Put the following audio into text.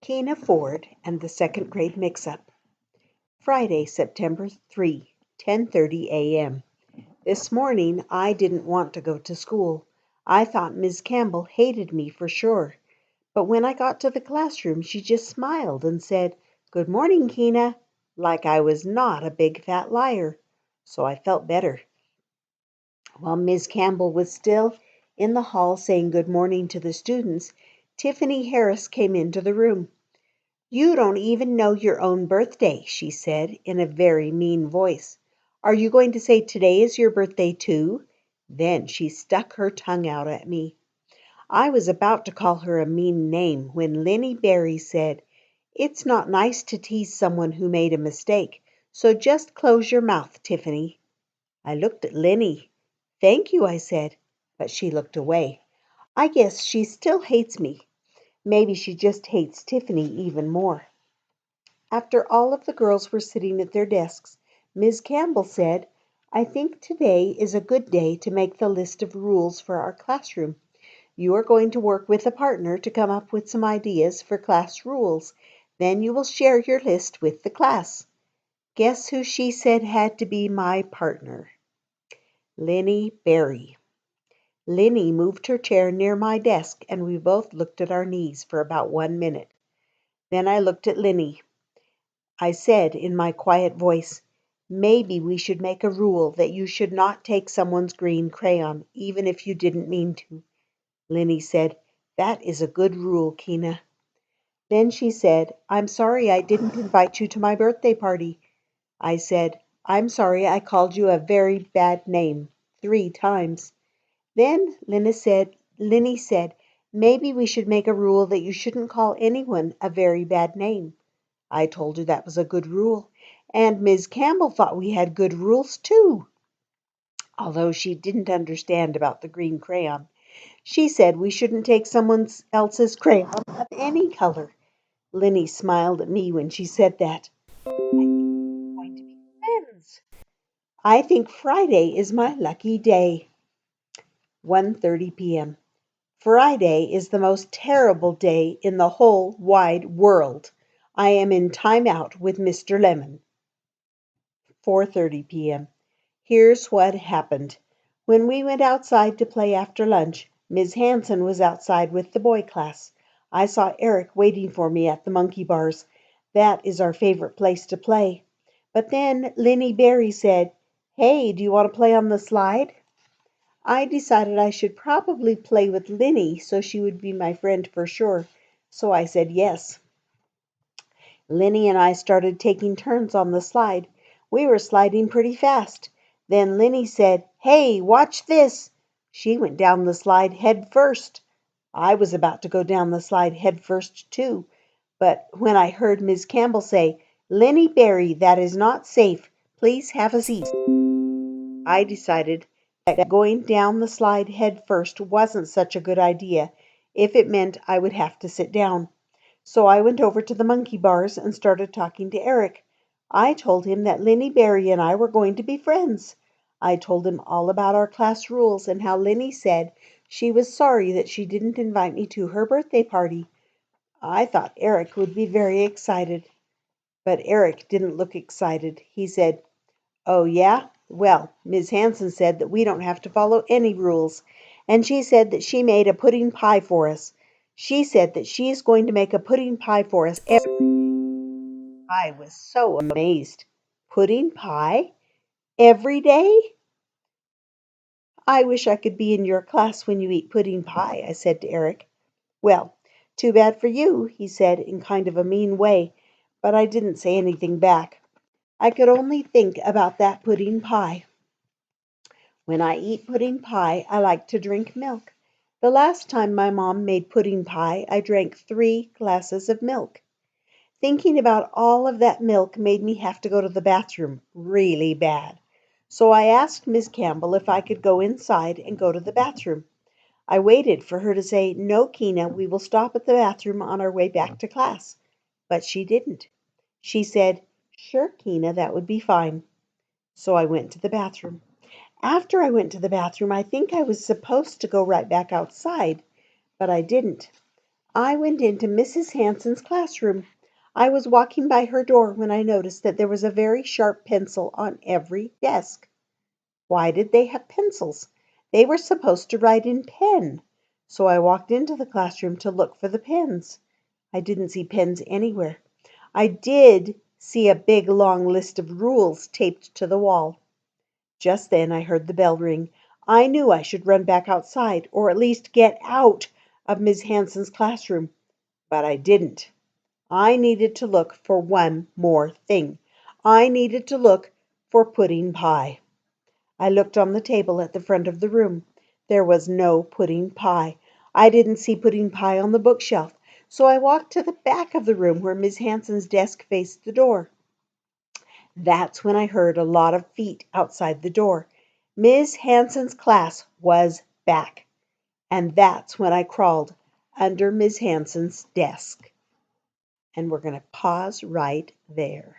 Keena Ford and the Second Grade Mix-Up. Friday, September 3, 10:30 a.m. This morning I didn't want to go to school. I thought Miss Campbell hated me for sure. But when I got to the classroom, she just smiled and said, "Good morning, Keena," like I was not a big fat liar. So I felt better. While Miss Campbell was still in the hall saying good morning to the students, Tiffany Harris came into the room. "You don't even know your own birthday," she said in a very mean voice. "Are you going to say today is your birthday too?" Then she stuck her tongue out at me. I was about to call her a mean name when Linny Berry said, "It's not nice to tease someone who made a mistake, so just close your mouth, Tiffany." I looked at Linny. "Thank you," I said, but she looked away. I guess she still hates me. Maybe she just hates Tiffany even more. After all of the girls were sitting at their desks, Miss Campbell said, "I think today is a good day to make the list of rules for our classroom. You are going to work with a partner to come up with some ideas for class rules. Then you will share your list with the class." Guess who she said had to be my partner? Linny Berry. Linny moved her chair near my desk, and we both looked at our knees for about 1 minute. Then I looked at Linny. I said in my quiet voice, "Maybe we should make a rule that you should not take someone's green crayon, even if you didn't mean to." Linny said, "That is a good rule, Keena." Then she said, "I'm sorry I didn't invite you to my birthday party." I said, "I'm sorry I called you a very bad name 3 times." Then Linny said, "Maybe we should make a rule that you shouldn't call anyone a very bad name." I told her that was a good rule, and Miss Campbell thought we had good rules too, although she didn't understand about the green crayon. She said we shouldn't take someone else's crayon of any color. Linny smiled at me when she said that. I think we're going to be friends. I think Friday is my lucky day. 1:30 p.m. Friday is the most terrible day in the whole wide world. I am in timeout with Mr. Lemon. 4:30 p.m. Here's what happened. When we went outside to play after lunch, Miss Hanson was outside with the boy class. I saw Eric waiting for me at the monkey bars. That is our favorite place to play. But then Linny Berry said, "Hey, do you want to play on the slide?" I decided I should probably play with Linny so she would be my friend for sure. So I said yes. Linny and I started taking turns on the slide. We were sliding pretty fast. Then Linny said, "Hey, watch this." She went down the slide head first. I was about to go down the slide head first too, but when I heard Miss Campbell say, "Linny Berry, that is not safe. Please have a seat," I decided that going down the slide head first wasn't such a good idea if it meant I would have to sit down. So I went over to the monkey bars and started talking to Eric. I told him that Linny Berry and I were going to be friends. I told him all about our class rules and how Linny said she was sorry that she didn't invite me to her birthday party. I thought Eric would be very excited. But Eric didn't look excited. He said, "Oh, yeah? Well, Miss Hanson said that we don't have to follow any rules, and she said that she made a pudding pie for us. She said that she is going to make a pudding pie for us every day." I was so amazed. Pudding pie? Every day? "I wish I could be in your class when you eat pudding pie," I said to Eric. "Well, too bad for you," he said in kind of a mean way, but I didn't say anything back. I could only think about that pudding pie. When I eat pudding pie, I like to drink milk. The last time my mom made pudding pie, I drank 3 glasses of milk. Thinking about all of that milk made me have to go to the bathroom really bad. So I asked Miss Campbell if I could go inside and go to the bathroom. I waited for her to say, "No, Keena, we will stop at the bathroom on our way back to class." But she didn't. She said, "Sure, Keena, that would be fine." So I went to the bathroom. After I went to the bathroom, I think I was supposed to go right back outside, but I didn't. I went into Mrs. Hanson's classroom. I was walking by her door when I noticed that there was a very sharp pencil on every desk. Why did they have pencils? They were supposed to write in pen. So I walked into the classroom to look for the pens. I didn't see pens anywhere. I did see a big long list of rules taped to the wall. Just then I heard the bell ring. I knew I should run back outside, or at least get out of Miss Hanson's classroom, but I didn't. I needed to look for one more thing. I needed to look for pudding pie. I looked on the table at the front of the room. There was no pudding pie. I didn't see pudding pie on the bookshelf, so I walked to the back of the room where Miss Hanson's desk faced the door. That's when I heard a lot of feet outside the door. Miss Hanson's class was back, and that's when I crawled under Miss Hanson's desk. And we're going to pause right there.